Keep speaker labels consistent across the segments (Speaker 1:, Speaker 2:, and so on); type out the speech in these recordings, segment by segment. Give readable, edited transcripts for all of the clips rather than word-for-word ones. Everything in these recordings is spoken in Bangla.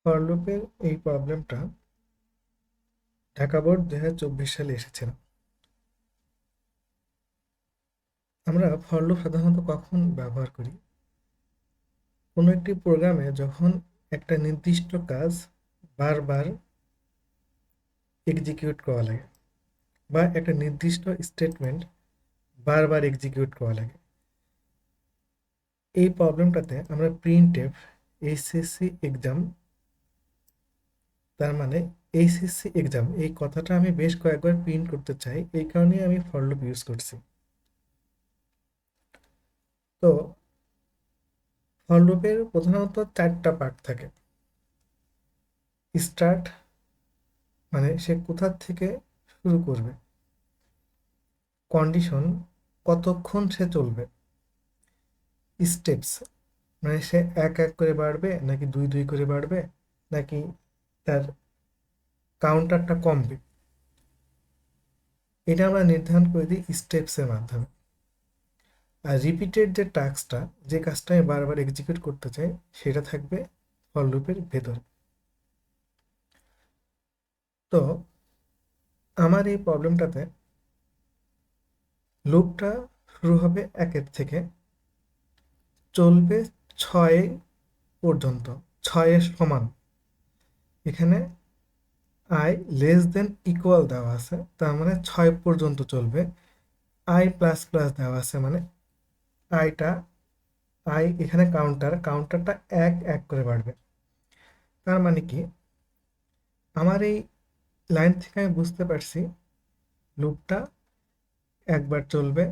Speaker 1: ফর লুপের এই প্রবলেমটা ঢাকা বোর্ড 2024 সালে এসেছিল। আমরা ফর লুপ সাধারণত কখন ব্যবহার করি? কোনো একটি প্রোগ্রামে যখন একটা নির্দিষ্ট কাজ বারবার এক্সিকিউট করা লাগে বা একটা নির্দিষ্ট স্টেটমেন্ট বারবার এক্সিকিউট করা লাগে। এই প্রবলেমটাতে আমরা প্রিন্টএফ এইচএসসি এক্সাম, তার মানে এইচএসসি এক্সাম এই কথাটা আমি বেশ কয়েকবার প্রিন্ট করতে চাই, এই কারণেই আমি ফর লুপ ইউজ করছি। তো ফর লুপের প্রধানত 4টা পার্ট থাকে। স্টার্ট মানে সে কোথা থেকে শুরু করবে, কন্ডিশন কতক্ষণ সে চলবে, স্টেপস মানে সে এক এক করে বাড়বে নাকি দুই দুই করে বাড়বে, নাকি তার কাউন্টারটা কমবে, এটা আমরা নির্ধারণ করে দিই স্টেপসের মাধ্যমে। আর রিপিটেড যে টাস্কটা, যে কাজটা আমি বারবার এক্সিকিউট করতে চাই, সেটা থাকবে ফর লুপের ভেতরে। তো আমার এই প্রবলেমটাতে লুপটা শুরু হবে 1 থেকে, চলবে 6 পর্যন্ত, 6 সমান। এখানে আই লেস দেন ইকুয়াল দেওয়া আছে, তার মানে 6 পর্যন্ত চলবে। আই প্লাস প্লাস দেওয়া আছে, মানে আইটা আই এখানে কাউন্টারটা এক এক করে বাড়বে। তার মানে কি, আমার এই লাইন থেকে আমি বুঝতে পারছি লুপটা একবার চলবে,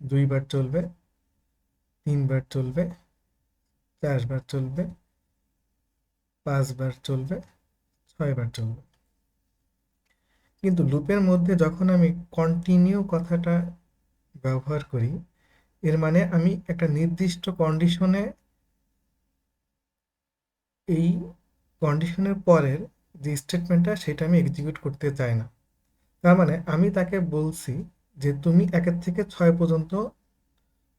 Speaker 1: দুইবার চলবে, তিনবার চলবে, 4বার চলবে, 5বার চলবে, 6বার চলবে। কিন্তু লুপের মধ্যে যখন আমি কন্টিনিউ কথাটা ব্যবহার করি, এর মানে আমি একটা নির্দিষ্ট কন্ডিশনে, এই কন্ডিশনের পরের যে স্টেটমেন্টটা সেটা আমি এক্সিকিউট করতে চাই না। তার মানে আমি তাকে বলছি যে তুমি 1 থেকে 6 পর্যন্ত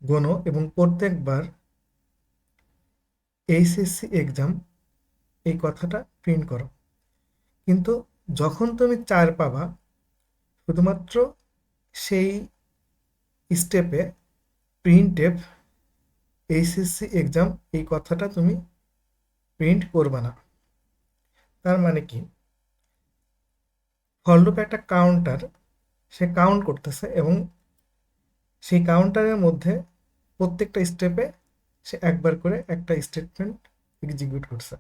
Speaker 1: গোনো এবং প্রত্যেকবার এইচএসসি এক্সাম এই কথাটা প্রিন্ট করো। কিন্তু যখন তুমি 4 পাবা, শুধুমাত্র সেই স্টেপে প্রিন্টএফ এইচএসসি এক্সাম এই কথাটা তুমি প্রিন্ট করবে না। তার মানে কি, ফর লুপ একটা কাউন্টার, সে কাউন্ট করতেছে এবং সেই কাউন্টারের মধ্যে প্রত্যেকটা স্টেপে সে একবার করে একটা স্টেটমেন্ট এক্সিকিউট করছে।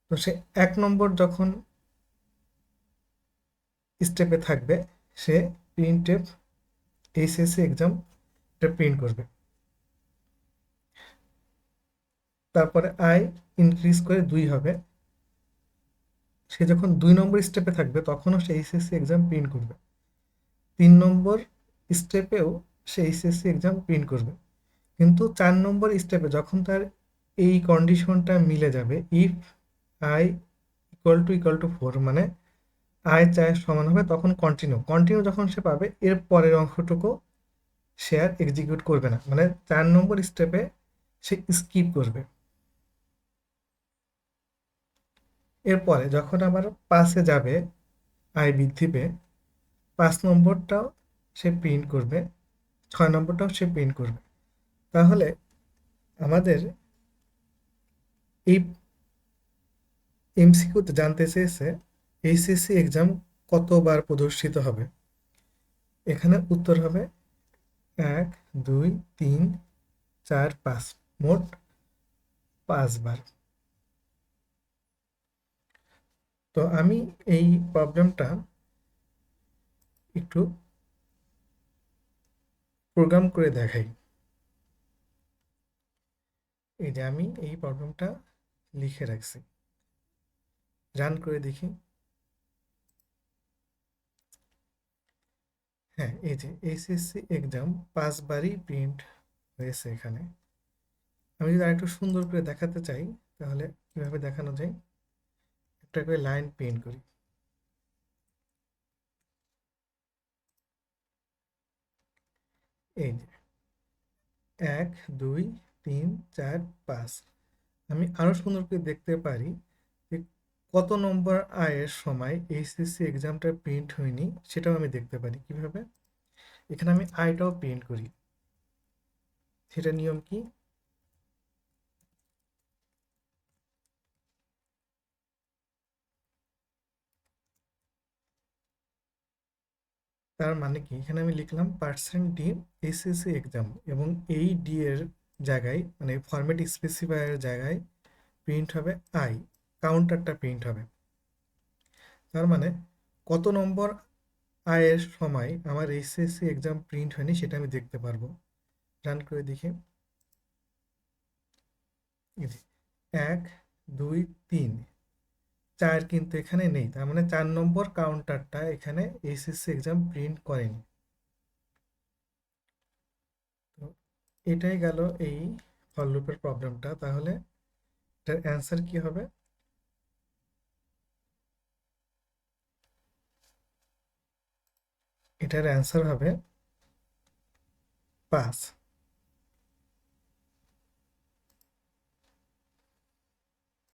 Speaker 1: তো সে 1 নম্বর যখন স্টেপে থাকবে, সে প্রিন্টএফ এইচএসসি এক্সাম এটা প্রিন্ট করবে। তারপরে আই ইনক্রিজ করে 2 হবে, সে যখন 2 নম্বর স্টেপে থাকবে তখনও সে এইচএসসি এক্সাম প্রিন্ট করবে। 3 নম্বর স্টেপেও সে এইচএসসি এক্সাম প্রিন্ট করবে। কিন্তু 4 নম্বর স্টেপে যখন তার এই কন্ডিশনটা মিলে যাবে, ইফ আই ইকুয়াল টু 4, মানে আই 4 সমান হবে, তখন কন্টিনিউ যখন সে পাবে, এর পরের অংশটুকু সে আর এক্সিকিউট করবে না, মানে 4 নম্বর স্টেপে সে স্কিপ করবে। এরপরে যখন আবার 5-এ যাবে, আয় বৃদ্ধি পেয়ে 5 নম্বরটাও সে প্রিন্ট করবে, 6 নম্বরটাও সে প্রিন্ট করবে। তাহলে আমাদের এই এমসিকিউতে জানতে চেয়েছে এইচএসসি এক্সাম কতবার প্রদর্শিত হবে। এখানে উত্তর হবে 1, 2, 3, 4, 5, মোট 5বার। তো আমি এই প্রবলেমটা একটু প্রোগ্রাম করে দেখাই। এই যে আমি এই প্রবলেমটা লিখে রাখছি, রান করে দেখি। হ্যাঁ, এই যে এইচএসসি এক্সাম 5বারই প্রিন্ট হয়েছে এখানে। আমি যদি আরেকটু সুন্দর করে দেখাতে চাই, তাহলে কিভাবে দেখানো যায়, একটা করে লাইন প্রিন্ট করি। এই যে 1, 2, 3, 4, 5, আমি আরো সুন্দর করে দেখতে পারি যে কত নম্বর আয়ের সময় এইচএসসি এক্সামটা প্রিন্ট হয়নি সেটাও আমি দেখতে পারি কিভাবে। এখানে আমি আইটাও প্রিন্ট করি, সেটা নিয়ম কি? তার মানে কি, এখানে আমি লিখলাম পার্সেন্ট ডি এইচএসসি এক্সাম, এবং এই ডি এর জায়গায় মানে ফরম্যাট স্পেসিফায়ারের জায়গায় প্রিন্ট হবে আই, কাউন্টারটা প্রিন্ট হবে। তার মানে কত নম্বর আয়ের সময় আমার এইচএসসি এক্সাম প্রিন্ট হয়নি সেটা আমি দেখতে পারবো। রান করে দেখি। এই যে ১, ২, ৩, ৪ কিন্তু এখানে নেই, তার মানে ৪ নম্বর কাউন্টারটা এখানে এইচএসসি এক্সাম প্রিন্ট করেনি। তো এটাই গেল এই ফর লুপের প্রবলেমটা। তাহলে এটার অ্যান্সার কি হবে? এটার অ্যান্সার হবে ৫।